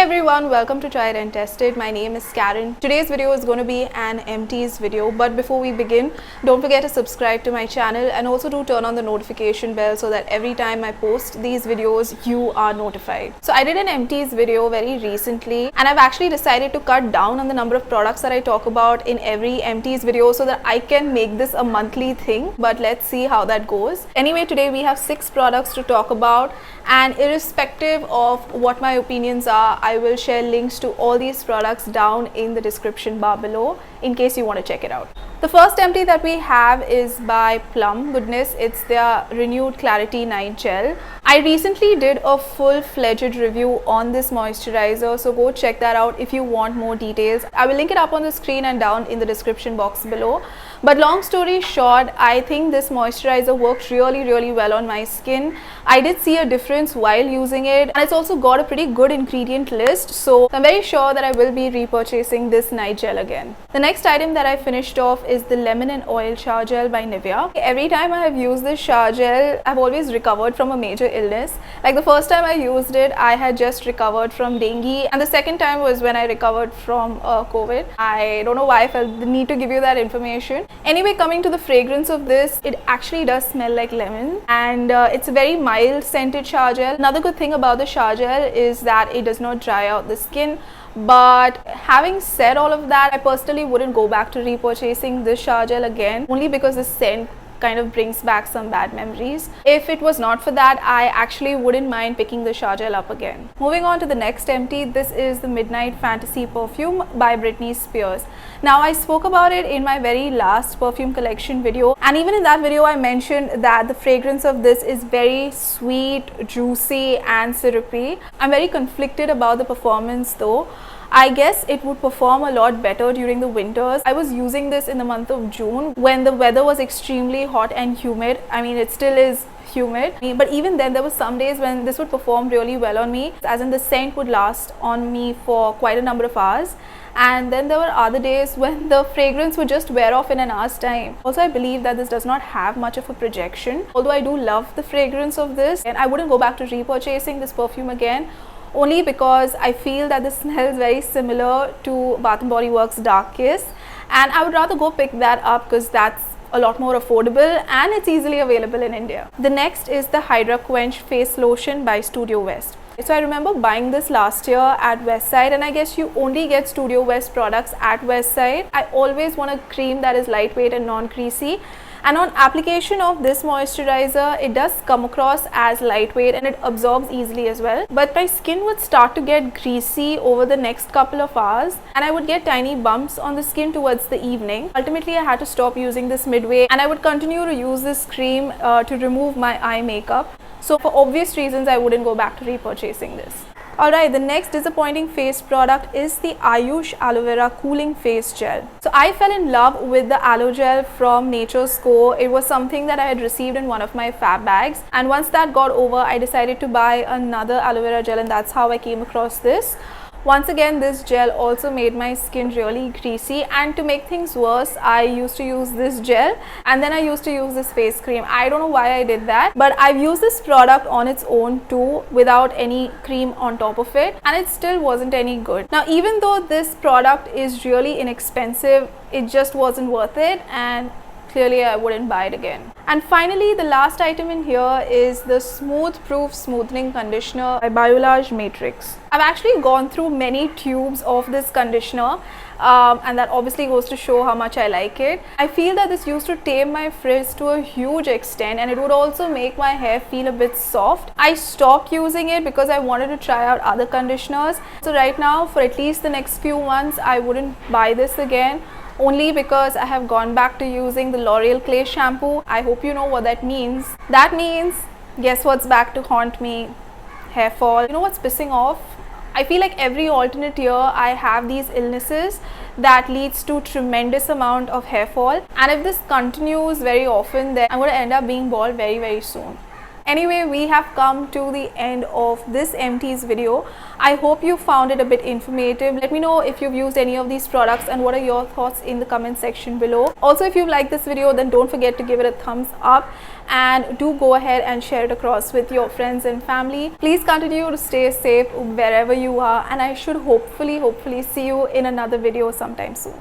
everyone, welcome to Tried and Tested. My name is Karen. Today's video is going to be an empties video, but before we begin, don't forget to subscribe to my channel and also do turn on the notification bell so that every time I post these videos, you are notified. So I did an empties video very recently and I've actually decided to cut down on the number of products that I talk about in every empties video so that I can make this a monthly thing, but let's see how that goes. Anyway, today we have 6 products to talk about, and irrespective of what my opinions are, I will share links to all these products down in the description bar below in case you want to check it out. The first empty that we have is by Plum Goodness. It's their Renewed Clarity Night Gel. I recently did a full-fledged review on this moisturizer, so go check that out if you want more details. I will link it up on the screen and down in the description box below. But long story short, I think this moisturizer worked really well on my skin. I did see a difference while using it, and it's also got a pretty good ingredient list, so I'm very sure that I will be repurchasing this night gel again. The next item that I finished off is the Lemon and Oil Shower Gel by Nivea. Every time I have used this shower gel, I've always recovered from a major illness. Like the first time I used it, I had just recovered from dengue, and the second time was when I recovered from COVID. I don't know why I felt the need to give you that information. Anyway, coming to the fragrance of this, it actually does smell like lemon, and it's a very mild scented shower gel. Another good thing about the shower gel is that it does not dry out the skin. But having said all of that, I personally wouldn't go back to repurchasing this shower gel again, only because the scent kind of brings back some bad memories. If it was not for that, I actually wouldn't mind picking the shower gel up again. Moving on to the next empty, this is the Midnight Fantasy perfume by Britney Spears. Now, I spoke about it in my very last perfume collection video, and even in that video I mentioned that the fragrance of this is very sweet, juicy and syrupy. I'm very conflicted about the performance though. I guess it would perform a lot better during the winters. I was using this in the month of June when the weather was extremely hot and humid. I mean, it still is humid, but even then there were some days when this would perform really well on me, as in the scent would last on me for quite a number of hours. And then there were other days when the fragrance would just wear off in an hour's time. Also, I believe that this does not have much of a projection. Although I do love the fragrance of this, and I wouldn't go back to repurchasing this perfume again, only because I feel that this smells very similar to Bath & Body Works Dark Kiss, and I would rather go pick that up because that's a lot more affordable and it's easily available in India. The next is the Hydra Quench Face Lotion by Studio West. So I remember buying this last year at Westside, and I guess you only get Studio West products at Westside. I always want a cream that is lightweight and non-greasy, and on application of this moisturizer, it does come across as lightweight and it absorbs easily as well. But my skin would start to get greasy over the next couple of hours, and I would get tiny bumps on the skin towards the evening. Ultimately, I had to stop using this midway, and I would continue to use this cream to remove my eye makeup. So for obvious reasons, I wouldn't go back to repurchasing this. Alright, the next disappointing face product is the Ayush Aloe Vera Cooling Face Gel. So I fell in love with the aloe gel from Nature's Co. It was something that I had received in one of my fab bags, and once that got over, I decided to buy another aloe vera gel, and that's how I came across this. Once again, this gel also made my skin really greasy, and to make things worse, I used to use this gel and then I used to use this face cream. I don't know why I did that, but I've used this product on its own too without any cream on top of it, and it still wasn't any good. Now, even though this product is really inexpensive, it just wasn't worth it, and clearly I wouldn't buy it again. And finally, the last item in here is the Smooth Proof Smoothing Conditioner by Biolage Matrix. I've actually gone through many tubes of this conditioner, and that obviously goes to show how much I like it. I feel that this used to tame my frizz to a huge extent, and it would also make my hair feel a bit soft. I stopped using it because I wanted to try out other conditioners. So right now, for at least the next few months, I wouldn't buy this again, only because I have gone back to using the L'Oreal Clay shampoo. I hope you know what that means. That means, guess what's back to haunt me? Hair fall. You know what's pissing off? I feel like every alternate year I have these illnesses that leads to tremendous amount of hair fall, and if this continues very often, then I'm going to end up being bald very soon. Anyway, we have come to the end of this MT's video. I hope you found it a bit informative. Let me know if you've used any of these products and what are your thoughts in the comment section below. Also, if you liked this video, then don't forget to give it a thumbs up and do go ahead and share it across with your friends and family. Please continue to stay safe wherever you are, and I should hopefully see you in another video sometime soon.